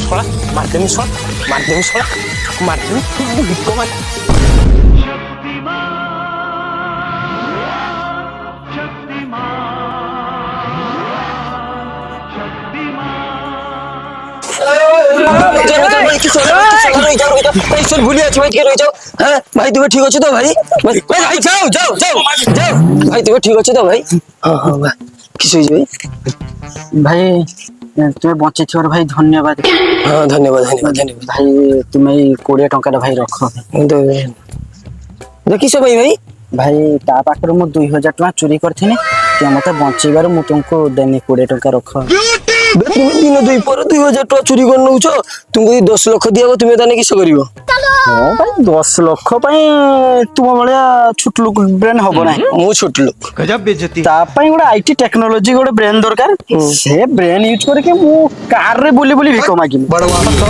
শোলা মারদেমি শোলা মারদেমি শোলা মারদেমি ভিক্ষ মার ভুলে আছো ভাই, রয়ে যাও। হ্যাঁ ভাই, তুমি ঠিক আছো তো ভাই? ভাই যাও যাও যাও যাও ভাই, তুমি ঠিক আছো তো ভাই? হ্যাঁ হ্যাঁ ভাই, কিছু হয়েছে ভাই? ভাই তুমি বଞ୍ଚିଥିବାରୁ ଭାଇ ଧନ୍ୟବାଦ। ହଁ ଧନ୍ୟବାଦ ଧନ୍ୟବାଦ ଧନ୍ୟବାଦ ଭାଇ ତୁମେ ଏଇ 20 ଟଙ୍କାଟା ଭାଇ ରଖ। ଦେଖିଛ ଭାଇ? ଭାଇ ଭାଇ ତା ପାଖରୁ ମୁଁ 2000 ଟଙ୍କା ଚୋରି କରିଥିଲି, ତ ମତେ ବଞ୍ଚେଇବାରୁ ମୁଁ ତୁମକୁ ଦେନି 20 ଟଙ୍କା ରଖ। তুমি দিন দুই পরে 2000 টাকা চুরি করে নৌছ, তুমি 10 লক্ষ দিয়াব, তুমি তাহলে কিস করিব? ହଁ ଭାଇ 10 ଲକ୍ଷ ପାଇଁ ତୁମ ଭଳିଆ ଛୋଟ ଲୋକ ବ୍ରେନ୍ ହବ ନାହିଁ। ମୁଁ ଛୋଟ ଲୋକ। गजब बेइज्जती। ତା ପାଇଁ ଗୋଟେ ଆଇଟି ଟେକ୍ନୋଲୋଜି ଗୋଟେ ବ୍ରେନ୍ ଦରକାର। ସେ ବ୍ରେନ୍ ୟୁଜ କରିକି ମୁଁ କାରରେ ବୁଲି ବୁଲି ଭିକ ମାଗିବି। ବଡ ବାପା ତ